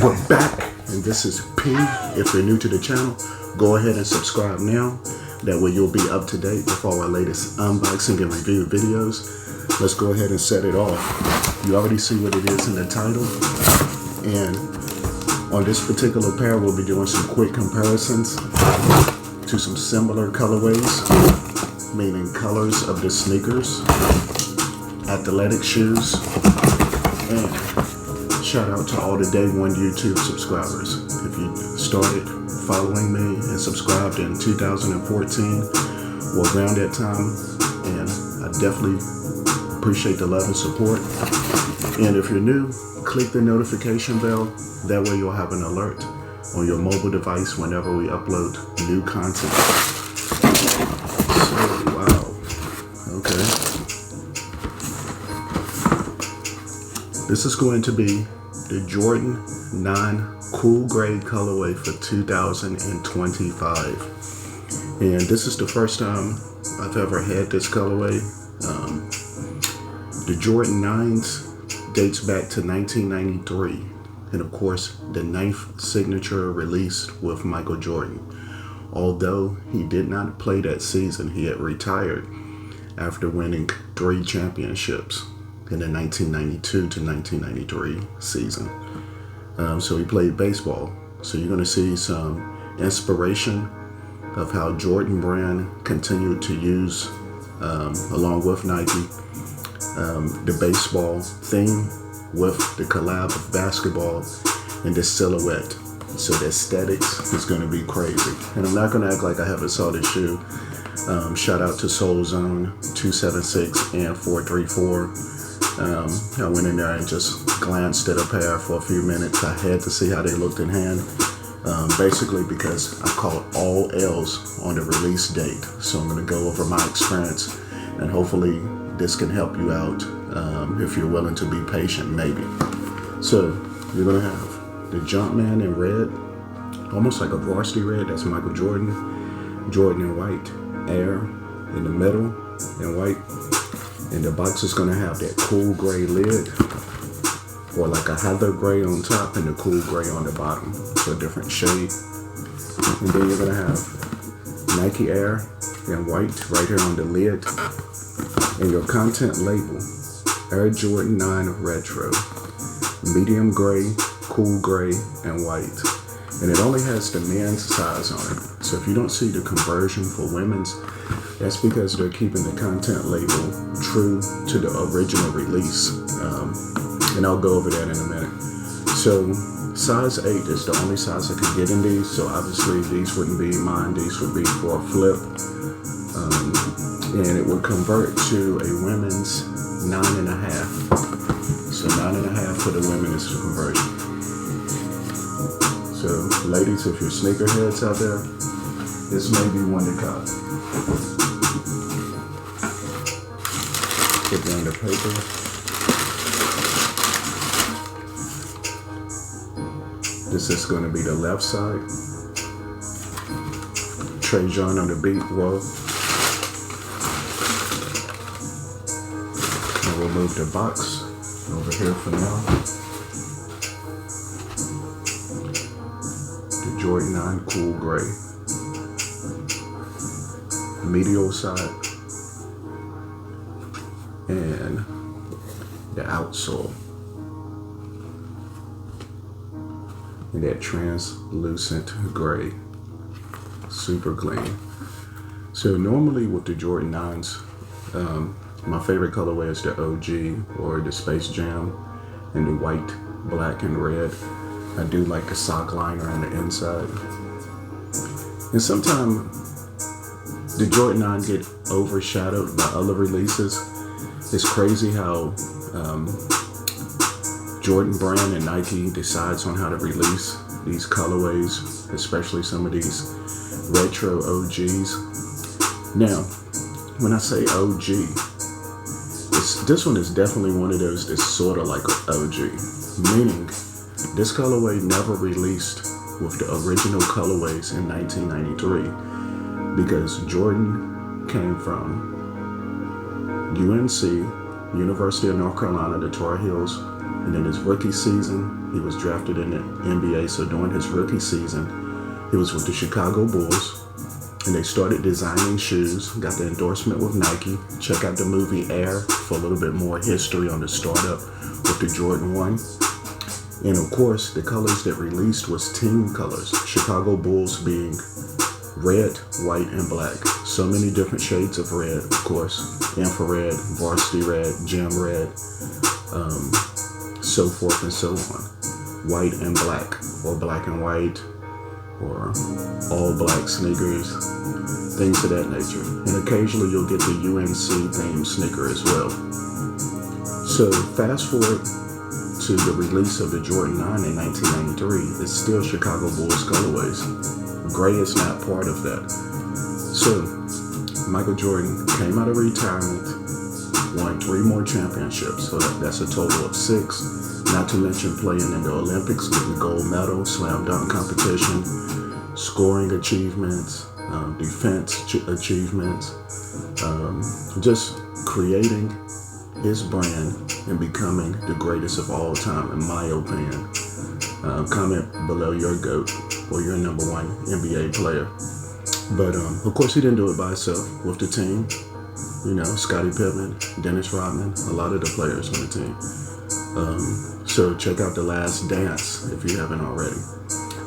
We're back, and this is P. If you're new to the channel, go ahead and subscribe now. That way you'll be up to date with all our latest unboxing and review videos. Let's go ahead and set it off. You already see what it is in the title. And on this particular pair, we'll be doing some quick comparisons to some similar colorways, meaning colors of the sneakers, athletic shoes, and shout out to all the day one YouTube subscribers. If you started following me and subscribed in 2014 or around that time, and I definitely appreciate the love and support. And if you're new, click the notification bell. That way you'll have an alert on your mobile device whenever we upload new content. So, wow. Okay. This is going to be the Jordan 9 Cool Gray colorway for 2025. And this is the first time I've ever had this colorway. The Jordan 9s dates back to 1993. And of course, the 9th signature released with Michael Jordan. Although he did not play that season, he had retired after winning 3 championships in the 1992 to 1993 season. So he played baseball. So you're going to see some inspiration of how Jordan brand continued to use, along with Nike, the baseball theme with the collab of basketball and the silhouette. So the aesthetics is going to be crazy. And I'm not going to act like I haven't saw this shoe. Shout out to Soul Zone 276 and 434. I went in there and just glanced at a pair for a few minutes. I had to see how they looked in hand, basically because I called all L's on the release date. So I'm going to go over my experience, and hopefully this can help you out if you're willing to be patient, maybe. So you're going to have the Jumpman in red, almost like a varsity red. That's Michael Jordan. Jordan in white, Air in the middle in white. And the box is going to have that cool gray lid, or like a heather gray on top and the cool gray on the bottom. So a different shade. And then you're going to have Nike Air in white right here on the lid. And your content label, Air Jordan 9 Retro, medium gray, cool gray, and white. And it only has the men's size on it. So if you don't see the conversion for women's, that's because they're keeping the content label true to the original release. And I'll go over that in a minute. So size 8 is the only size I could get in these. So obviously these wouldn't be mine. These would be for a flip. And it would convert to a women's 9.5. So 9.5 for the women is the conversion. So ladies, if you're sneakerheads out there, this may be one to cop. Put down the paper. This is going to be the left side. Trey John on the beat roll. And we'll move the box over here for now. The Jordan 9 Cool Gray. Medial side. And the outsole. And that translucent gray. Super clean. So normally with the Jordan 9s, my favorite colorway is the OG or the Space Jam and the white, black, and red. I do like the sock liner on the inside. And sometimes the Jordan 9 get overshadowed by other releases. It's crazy how Jordan brand and Nike decides on how to release these colorways, especially some of these retro OGs. Now, when I say OG, this one is definitely one of those that's sort of like an OG, meaning this colorway never released with the original colorways in 1993 because Jordan came from UNC, University of North Carolina, the Tar Heels, and in his rookie season, he was drafted in the NBA. So during his rookie season, he was with the Chicago Bulls, and they started designing shoes, got the endorsement with Nike. Check out the movie Air for a little bit more history on the startup with the Jordan 1. And of course, the colors that released was team colors, Chicago Bulls being red, white, and black. So many different shades of red, of course. Infrared, varsity red, gym red, so forth and so on. White and black, or black and white, or all black sneakers, things of that nature. And occasionally you'll get the UNC themed sneaker as well. So fast forward to the release of the Jordan 9 in 1993, it's still Chicago Bulls colorways. Gray is not part of that. So Michael Jordan came out of retirement, won 3 more championships, so that's a total of 6. Not to mention playing in the Olympics, getting the gold medal, slam dunk competition, scoring achievements, defense achievements, just creating his brand and becoming the greatest of all time, in my opinion. Comment below your GOAT or your number 1 NBA player. But of course, he didn't do it by himself, with the team. You know, Scottie Pippen, Dennis Rodman, a lot of the players on the team. So check out The Last Dance if you haven't already.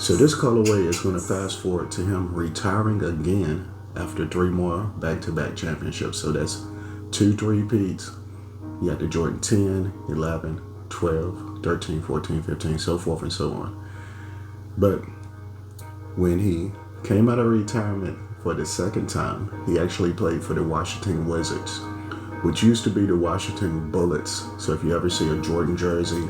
So this colorway is going to fast forward to him retiring again after 3 more back-to-back championships. So that's 2 3-peats. You got the Jordan 10, 11, 12, 13, 14, 15, so forth and so on. But when he came out of retirement for the second time, he actually played for the Washington Wizards, which used to be the Washington Bullets. So if you ever see a Jordan jersey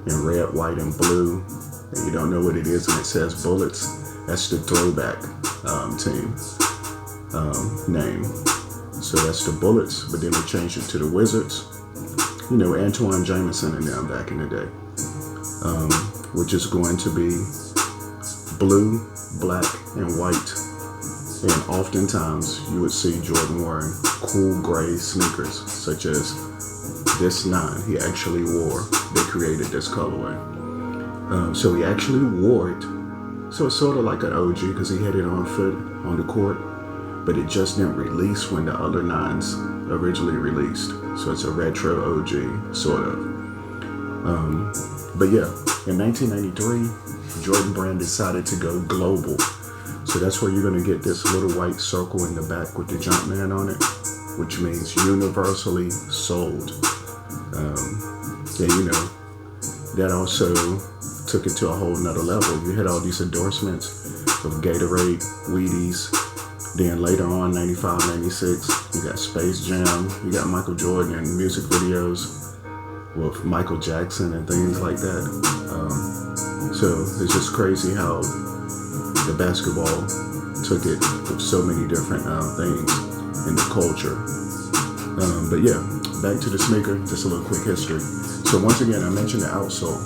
in red, white, and blue, and you don't know what it is and it says Bullets, that's the throwback team name. So that's the Bullets, but then we changed it to the Wizards. You know, Antoine Jameson and them back in the day, which is going to be blue, black, and white. And oftentimes you would see Jordan wearing cool gray sneakers, such as this 9 he actually wore. They created this colorway. So he actually wore it. So it's sort of like an OG because he had it on foot on the court, but it just didn't release when the other 9s originally released. So it's a retro OG, sort of. But yeah, in 1993, Jordan Brand decided to go global. So that's where you're going to get this little white circle in the back with the Jumpman on it, which means universally sold. And you know, that also took it to a whole nother level. You had all these endorsements of Gatorade, Wheaties. Then later on, 95, 96, you got Space Jam, you got Michael Jordan in music videos with Michael Jackson and things like that. So it's just crazy how the basketball took it with so many different things in the culture. But yeah, back to the sneaker, just a little quick history. So once again, I mentioned the outsole,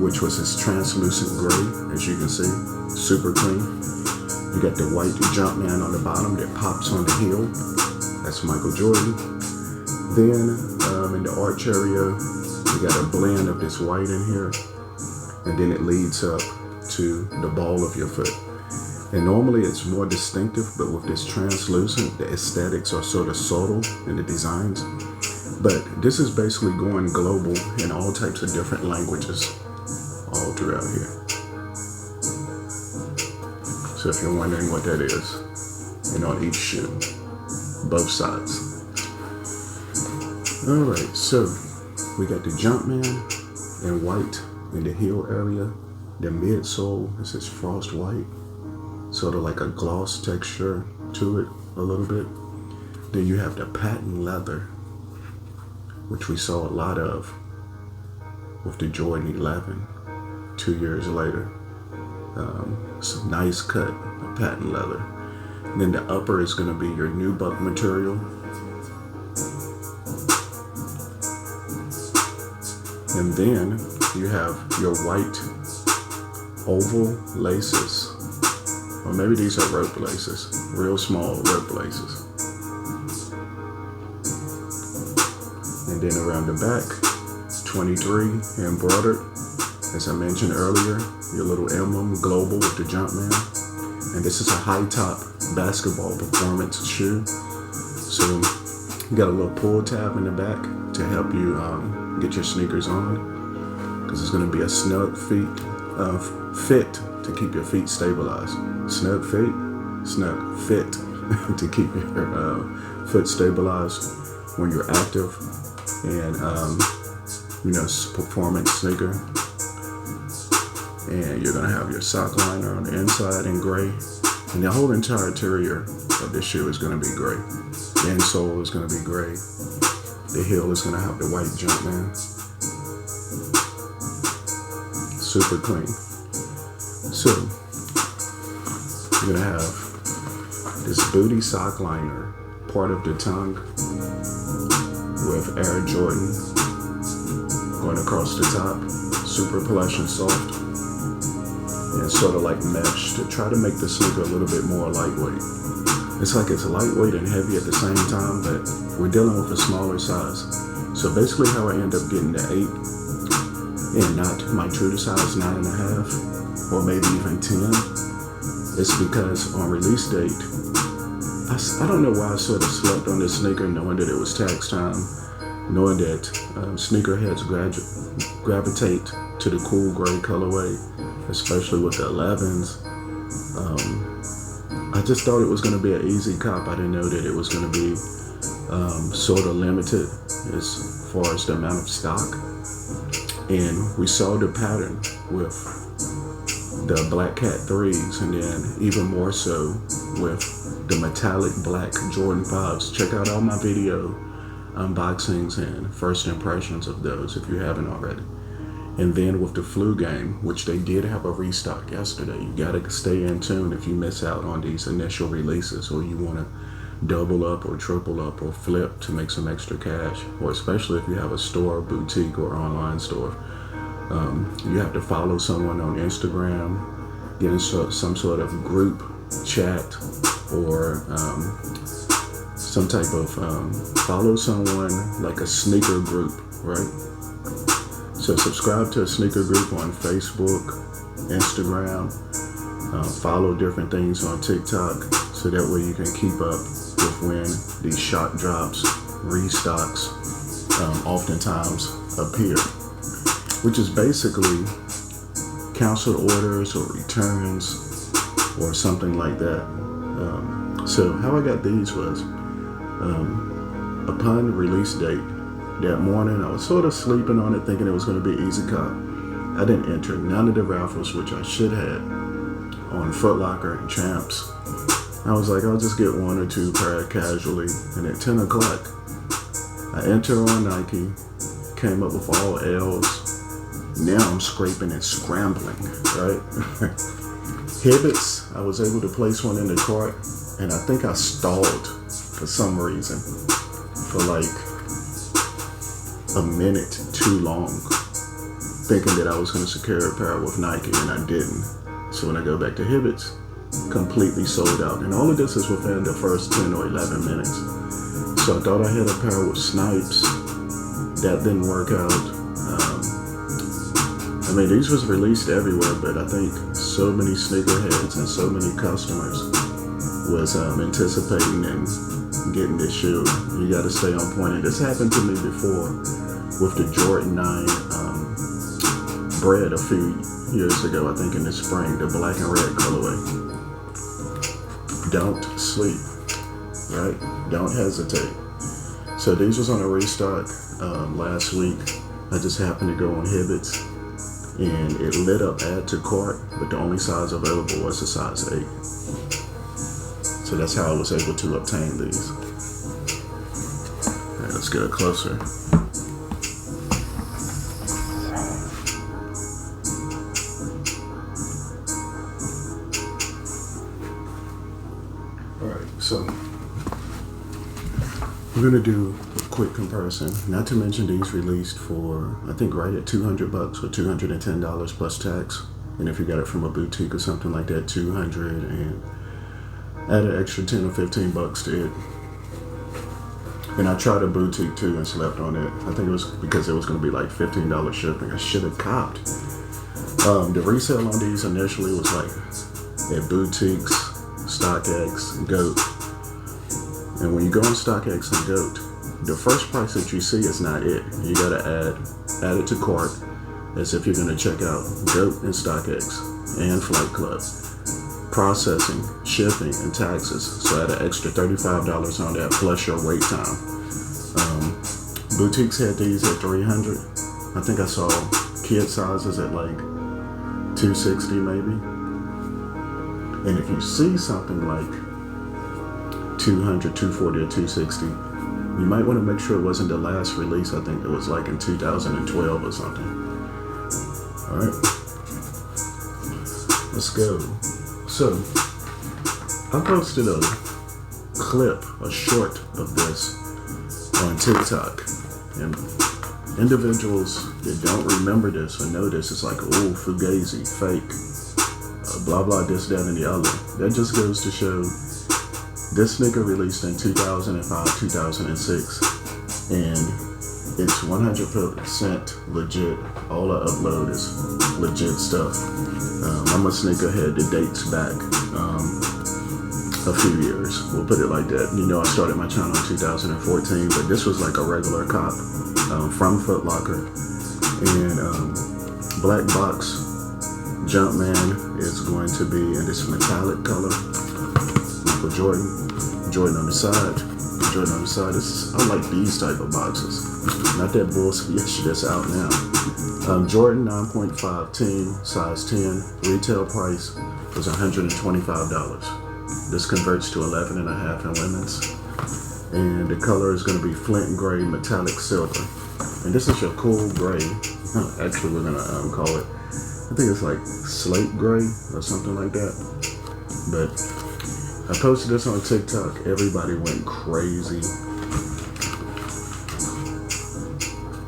which was this translucent gray, as you can see, super clean. You got the white Jumpman on the bottom that pops on the heel. That's Michael Jordan. Then in the arch area, you got a blend of this white in here. And then it leads up to the ball of your foot. And normally it's more distinctive, but with this translucent, the aesthetics are sort of subtle in the designs. But this is basically going global in all types of different languages all throughout here. So if you're wondering what that is, and on each shoe, both sides. All right, so we got the Jumpman in white in the heel area. The midsole, this is frost white, sort of like a gloss texture to it a little bit. Then you have the patent leather, which we saw a lot of with the Jordan 11 2 years later. It's a nice cut of patent leather. And then the upper is going to be your nubuck material. And then you have your white oval laces. Or maybe these are rope laces, real small rope laces. And then around the back, 23 embroidered As I mentioned earlier, your little emblem global with the Jumpman. And this is a high top basketball performance shoe. So you got a little pull tab in the back to help you get your sneakers on, because it's going to be a snug fit to keep your feet stabilized. Snug fit to keep your foot stabilized when you're active, and performance sneaker. And you're gonna have your sock liner on the inside in gray, and the whole entire interior of this shoe is gonna be gray. The insole is gonna be gray. The heel is gonna have the white Jumpman. Super clean. So you're gonna have this booty sock liner, part of the tongue, with Air Jordan going across the top. Super plush and soft, and sort of like mesh to try to make the sneaker a little bit more lightweight. It's like it's lightweight and heavy at the same time, but we're dealing with a smaller size. So basically how I end up getting the 8 and not my true to size 9.5 or maybe even 10 is because on release date, I don't know why I sort of slept on this sneaker knowing that it was tax time, knowing that sneakerheads gravitate to the cool gray colorway, especially with the 11s. I just thought it was going to be an easy cop. I didn't know that it was going to be sort of limited as far as the amount of stock. And we saw the pattern with the Black Cat 3s, and then even more so with the metallic black Jordan 5s. Check out all my video unboxings and first impressions of those if you haven't already. And then with the flu game, which they did have a restock yesterday. You gotta stay in tune if you miss out on these initial releases, or you wanna double up or triple up or flip to make some extra cash, or especially if you have a store, boutique, or online store. You have to follow someone on Instagram, get in some sort of group chat, or some type of follow someone like a sneaker group, right? So subscribe to a sneaker group on Facebook, Instagram, follow different things on TikTok, so that way you can keep up with when these shock drops, restocks, oftentimes appear, which is basically canceled orders or returns or something like that. So how I got these was, upon release date, that morning, I was sort of sleeping on it, thinking it was going to be easy cop. I didn't enter none of the raffles, which I should have, on Foot Locker and Champs. I was like, I'll just get 1 or 2 pair casually. And at 10 o'clock, I enter on Nike, came up with all L's. Now I'm scraping and scrambling, right? Hibbets, I was able to place one in the cart, and I think I stalled for some reason for like a minute too long, thinking that I was going to secure a pair with Nike, and I didn't. So when I go back to Hibbets, completely sold out. And all of this is within the first 10 or 11 minutes. So I thought I had a pair with Snipes. That didn't work out. I mean, these was released everywhere, but I think so many sneakerheads and so many customers was anticipating and getting this shoe. You got to stay on point. And this happened to me before with the Jordan 9 bread a few years ago, I think in the spring, the black and red colorway. Don't sleep, right? Don't hesitate. So these was on a restock last week. I just happened to go on Hibbets, and it lit up add to cart, but the only size available was a size 8. So that's how I was able to obtain these. All right, let's get closer. So we're gonna do a quick comparison. Not to mention these released for, I think, right at $200 or $210 plus tax. And if you got it from a boutique or something like that, $200, and add an extra 10 or 15 bucks to it. And I tried a boutique too and slept on it. I think it was because it was gonna be like $15 shipping. I should have copped The resale on these initially was like at boutiques, StockX, GOAT. And when you go on StockX and GOAT, the first price that you see is not it. You gotta add it to cart as if you're gonna check out GOAT and StockX and Flight Club. Processing, shipping, and taxes. So add an extra $35 on that plus your wait time. Boutiques had these at $300. I think I saw kid sizes at like $260 maybe. And if you see something like $200, $240, or $260, you might want to make sure it wasn't the last release. I think it was like in 2012 or something. All right, let's go. So I posted a clip, a short of this on TikTok, and individuals that don't remember this or know this, it's like, oh, fugazi, fake, blah blah, this, that, and the other. That just goes to show this nigga released in 2005, 2006, and it's 100% legit. All I upload is legit stuff. I'm a sneakerhead that dates back a few years. We'll put it like that. You know, I started my channel in 2014, but this was like a regular cop from Foot Locker. And Black Box Jumpman is going to be in this metallic color. Michael Jordan on the side. Jordan on the side. I like these type of boxes. Not that bullshit that's out now. Jordan 9.5 team, size 10. Retail price was $125. This converts to 11.5 in women's. And the color is going to be flint gray, metallic silver. And this is your cool gray. Actually, we're going to call it, I think it's like slate gray or something like that. But I posted this on TikTok. Everybody went crazy.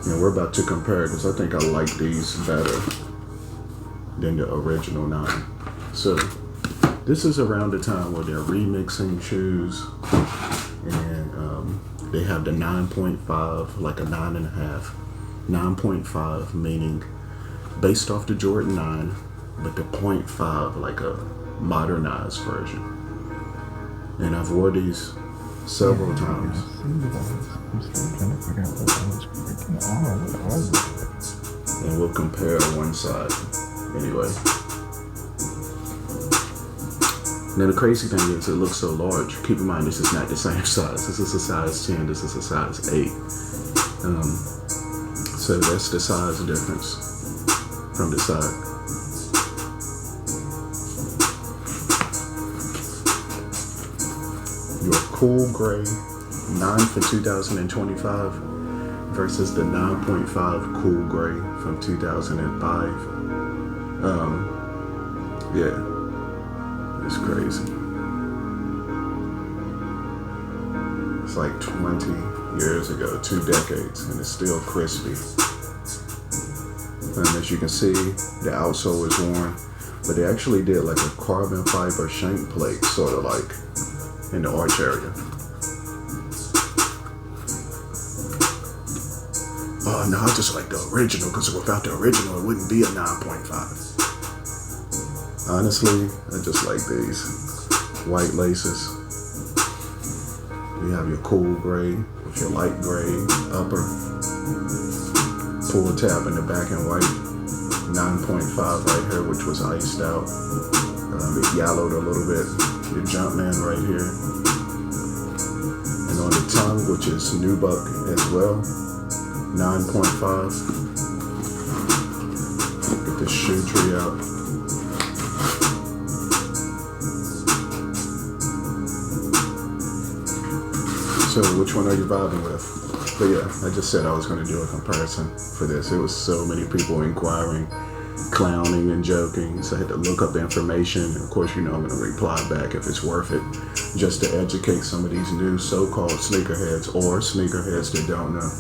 And we're about to compare because I think I like these better than the original 9. So this is around the time where they're remixing shoes, and they have the 9.5, like a 9.5. 9.5 meaning based off the Jordan 9, but the 0.5 like a modernized version. And I've wore these several times. I'm still trying to figure out what I was freaking on. What was it? And we'll compare one side anyway. Now the crazy thing is it looks so large. Keep in mind this is not the same size. This is a size 10, this is a size 8. So that's the size difference from the side. Your cool gray 9 for 2025 versus the 9.5 cool gray from 2005. Yeah, it's crazy. It's like 20 years ago, 2 decades, and it's still crispy. And as you can see, the outsole is worn, but they actually did like a carbon fiber shank plate, sort of like in the arch area. Oh no, I just like the original, because without the original it wouldn't be a 9.5. Honestly, I just like these white laces. You have your cool gray with your light gray upper, pull tab in the back in white, 9.5 right here, which was iced out. It yellowed a little bit. Your Jumpman right here. And on the tongue, which is nubuck as well, 9.5. Get this shoe tree out. So which one are you vibing with? But yeah, I just said I was going to do a comparison for this. It was so many people inquiring, clowning and joking, so I had to look up the information. Of course, you know I'm going to reply back if it's worth it, just to educate some of these new so-called sneakerheads or sneakerheads that don't know.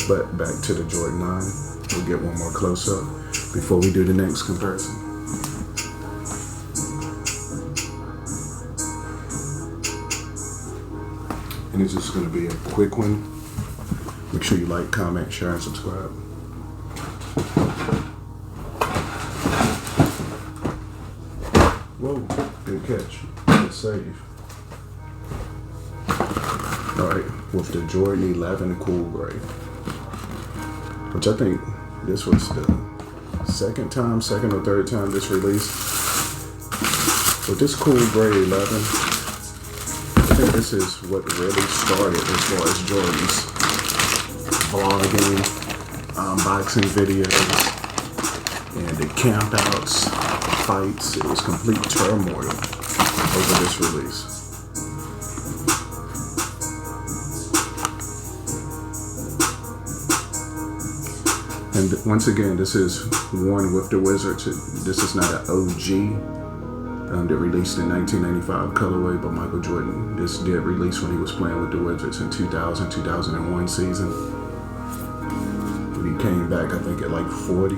But back to the Jordan 9. We'll get one more close-up before we do the next comparison. And it's just going to be a quick one. Make sure you like, comment, share, and subscribe. Oh, good catch. Good save. Alright, with the Jordan 11 Cool Gray. Which I think this was the second or third time this released. With this Cool Gray 11, I think this is what really started as far as Jordans. Vlogging, unboxing videos, and the campouts, fights. It was complete turmoil over this release. And once again, this is one with the Wizards. This is not an OG that released in 1995 colorway, but Michael Jordan. This did release when he was playing with the Wizards in 2000-2001 season. When he came back, I think at like 40.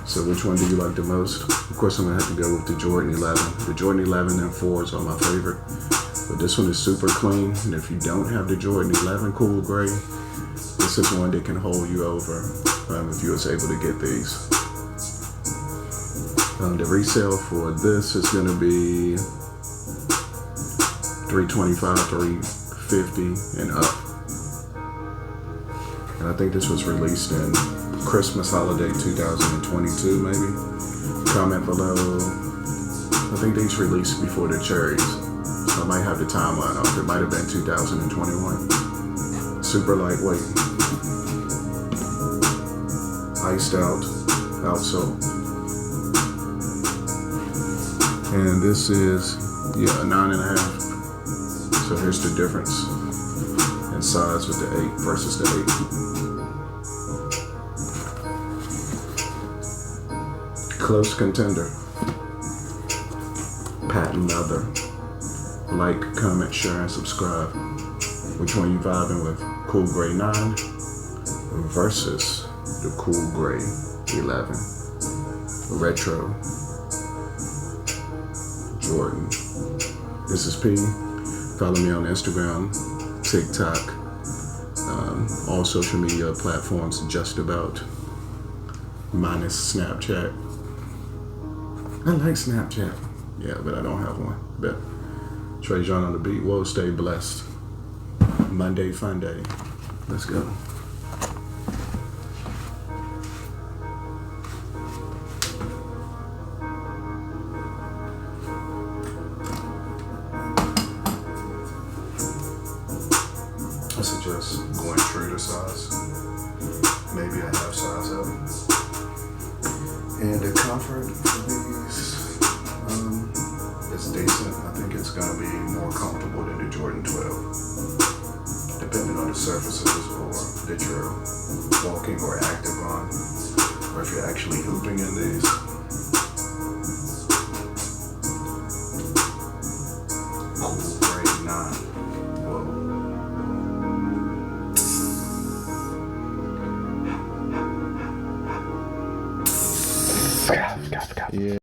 So which one do you like the most? Of course, I'm gonna have to go with the Jordan 11. The Jordan 11 and 4s are my favorite. But this one is super clean, and if you don't have the Jordan 11 Cool Gray, this is one that can hold you over if you was able to get these. The resale for this is going to be $325, $350, and up. And I think this was released in Christmas holiday 2022, maybe. Comment below. I think these released before the cherries. I might have the timeline off. It might have been 2021. Super lightweight. Iced out. Outsole. And this is, a 9.5. So here's the difference in size with the 8 versus the 8. Close contender. Patent leather. Like, comment, share, and subscribe. Which one you vibing with? Cool Gray 9 versus the Cool Gray 11. Retro Jordan. This is P. Follow me on Instagram, TikTok, all social media platforms just about, minus Snapchat. I like Snapchat. Yeah, but I don't have one. But Trey John on the beat. Whoa, stay blessed. Monday fun day. Let's go. I suggest going true to size. Maybe a half size up. And the comfort for these is decent. I think it's going to be more comfortable than the Jordan 12, depending on the surfaces or that you're walking or active on, or if you're actually hooping in these. Cool Gray 9. Whoa. Yeah.